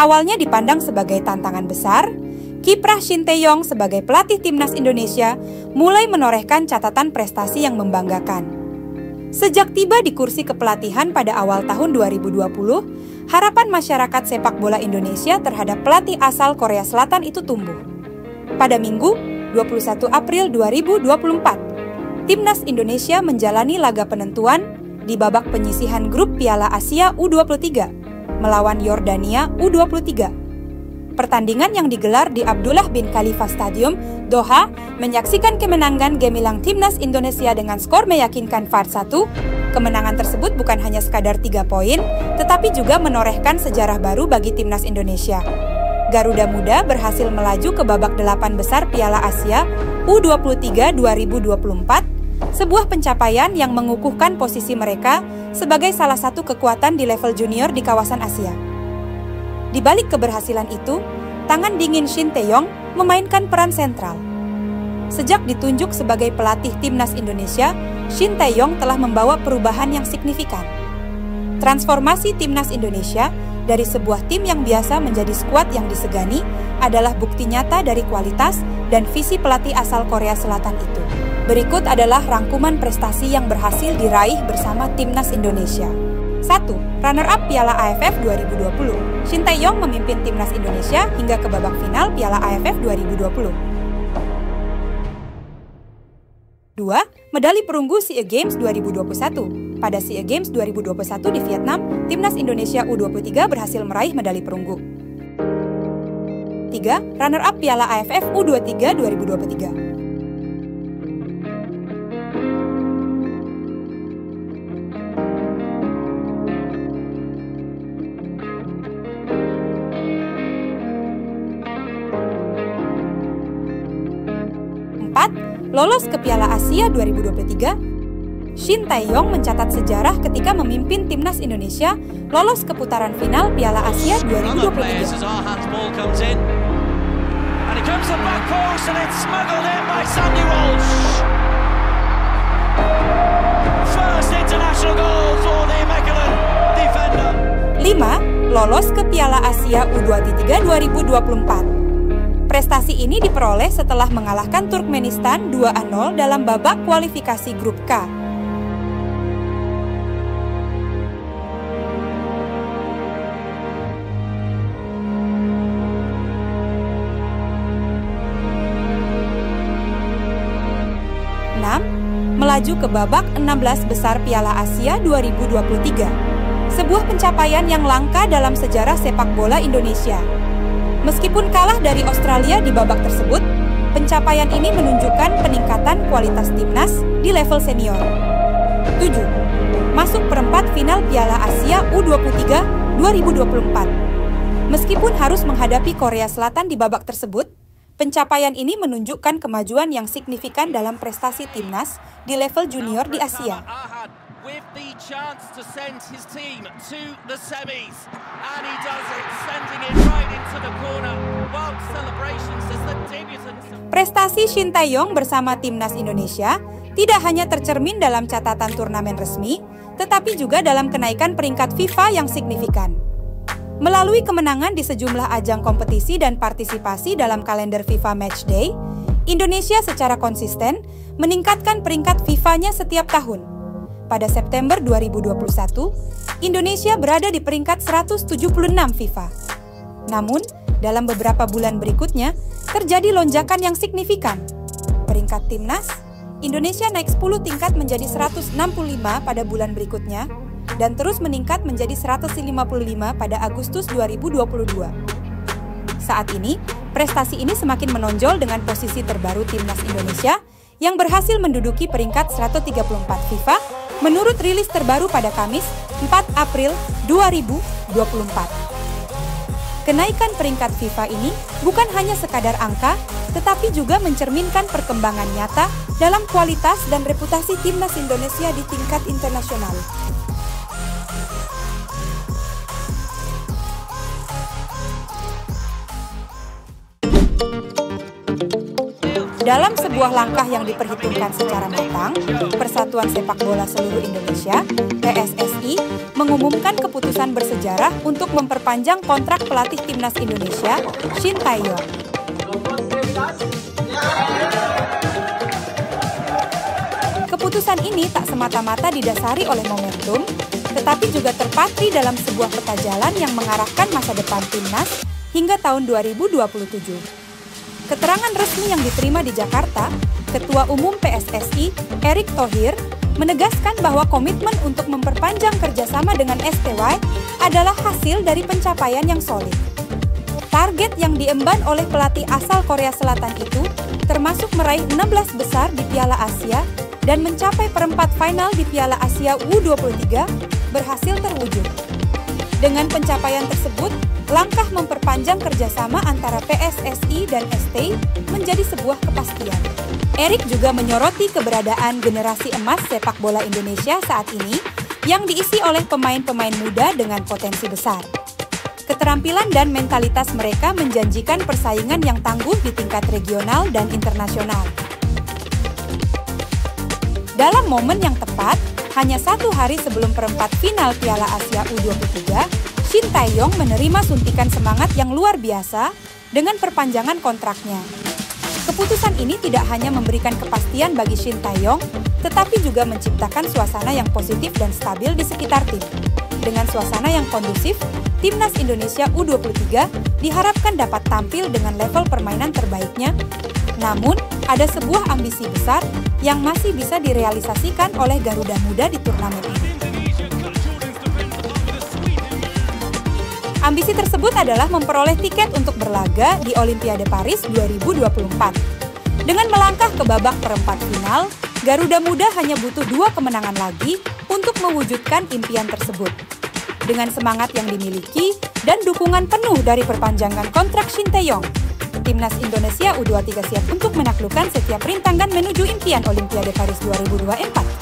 awalnya dipandang sebagai tantangan besar, kiprah Shin Tae-yong sebagai pelatih timnas Indonesia mulai menorehkan catatan prestasi yang membanggakan. Sejak tiba di kursi kepelatihan pada awal tahun 2020, harapan masyarakat sepak bola Indonesia terhadap pelatih asal Korea Selatan itu tumbuh. Pada Minggu, 21 April 2024, timnas Indonesia menjalani laga penentuan di babak penyisihan grup Piala Asia U23 melawan Yordania U23. Pertandingan yang digelar di Abdullah bin Khalifa Stadium, Doha, menyaksikan kemenangan gemilang timnas Indonesia dengan skor meyakinkan 4-1. Kemenangan tersebut bukan hanya sekadar 3 poin, tetapi juga menorehkan sejarah baru bagi timnas Indonesia. Garuda Muda berhasil melaju ke babak 8 besar Piala Asia U23 2024, sebuah pencapaian yang mengukuhkan posisi mereka sebagai salah satu kekuatan di level junior di kawasan Asia. Di balik keberhasilan itu, tangan dingin Shin Tae-yong memainkan peran sentral. Sejak ditunjuk sebagai pelatih timnas Indonesia, Shin Tae-yong telah membawa perubahan yang signifikan. Transformasi timnas Indonesia dari sebuah tim yang biasa menjadi skuad yang disegani adalah bukti nyata dari kualitas dan visi pelatih asal Korea Selatan itu. Berikut adalah rangkuman prestasi yang berhasil diraih bersama timnas Indonesia. 1. Runner-up Piala AFF 2020. Shin Tae-yong memimpin timnas Indonesia hingga ke babak final Piala AFF 2020. 2. Medali perunggu SEA Games 2021. Pada SEA Games 2021 di Vietnam, timnas Indonesia U23 berhasil meraih medali perunggu. 3. Runner-up Piala AFF U23 2023. 4. Lolos ke Piala Asia 2023, Shin Tae-yong mencatat sejarah ketika memimpin timnas Indonesia lolos ke putaran final Piala Asia 2023. Lima, lolos ke Piala Asia U23 2024. Prestasi ini diperoleh setelah mengalahkan Turkmenistan 2-0 dalam babak kualifikasi grup K. Melaju ke babak 16 besar Piala Asia 2023. Sebuah pencapaian yang langka dalam sejarah sepak bola Indonesia. Meskipun kalah dari Australia di babak tersebut, pencapaian ini menunjukkan peningkatan kualitas timnas di level senior. 7. Masuk perempat final Piala Asia U23 2024. Meskipun harus menghadapi Korea Selatan di babak tersebut, pencapaian ini menunjukkan kemajuan yang signifikan dalam prestasi timnas di level junior di Asia. With the chance to send his team to the semis, and he does it, sending it right into the corner. Wild celebrations as the debutants. Prestasi Shin Tae-yong bersama timnas Indonesia tidak hanya tercermin dalam catatan turnamen resmi, tetapi juga dalam kenaikan peringkat FIFA yang signifikan. Melalui kemenangan di sejumlah ajang kompetisi dan partisipasi dalam kalender FIFA Matchday, Indonesia secara konsisten meningkatkan peringkat FIFA-nya setiap tahun. Pada September 2021, Indonesia berada di peringkat 176 FIFA. Namun, dalam beberapa bulan berikutnya, terjadi lonjakan yang signifikan. Peringkat timnas, Indonesia naik 10 tingkat menjadi 165 pada bulan berikutnya, dan terus meningkat menjadi 155 pada Agustus 2022. Saat ini, prestasi ini semakin menonjol dengan posisi terbaru timnas Indonesia yang berhasil menduduki peringkat 134 FIFA menurut rilis terbaru pada Kamis 4 April 2024. Kenaikan peringkat FIFA ini bukan hanya sekadar angka, tetapi juga mencerminkan perkembangan nyata dalam kualitas dan reputasi timnas Indonesia di tingkat internasional. Dalam sebuah langkah yang diperhitungkan secara matang, Persatuan Sepak Bola Seluruh Indonesia (PSSI) mengumumkan keputusan bersejarah untuk memperpanjang kontrak pelatih timnas Indonesia, Shin Tae-yong. Keputusan ini tak semata-mata didasari oleh momentum, tetapi juga terpatri dalam sebuah peta jalan yang mengarahkan masa depan timnas hingga tahun 2027. Keterangan resmi yang diterima di Jakarta, Ketua Umum PSSI, Erick Thohir, menegaskan bahwa komitmen untuk memperpanjang kerjasama dengan STY adalah hasil dari pencapaian yang solid. Target yang diemban oleh pelatih asal Korea Selatan itu termasuk meraih 16 besar di Piala Asia dan mencapai perempat final di Piala Asia U23 berhasil terwujud. Dengan pencapaian tersebut, langkah memperpanjang kerjasama antara PSSI dan ST menjadi sebuah kepastian. Erick juga menyoroti keberadaan generasi emas sepak bola Indonesia saat ini yang diisi oleh pemain-pemain muda dengan potensi besar. Keterampilan dan mentalitas mereka menjanjikan persaingan yang tangguh di tingkat regional dan internasional. Dalam momen yang tepat, hanya 1 hari sebelum perempat final Piala Asia U23, Shin Tae-yong menerima suntikan semangat yang luar biasa dengan perpanjangan kontraknya. Keputusan ini tidak hanya memberikan kepastian bagi Shin Tae-yong, tetapi juga menciptakan suasana yang positif dan stabil di sekitar tim. Dengan suasana yang kondusif, Timnas Indonesia U23 diharapkan dapat tampil dengan level permainan terbaiknya. Namun, ada sebuah ambisi besar yang masih bisa direalisasikan oleh Garuda Muda di turnamen ini. Ambisi tersebut adalah memperoleh tiket untuk berlaga di Olimpiade Paris 2024. Dengan melangkah ke babak perempat final, Garuda Muda hanya butuh 2 kemenangan lagi untuk mewujudkan impian tersebut. Dengan semangat yang dimiliki dan dukungan penuh dari perpanjangan kontrak Shin Tae-yong, Timnas Indonesia U23 siap untuk menaklukkan setiap rintangan menuju impian Olimpiade Paris 2024.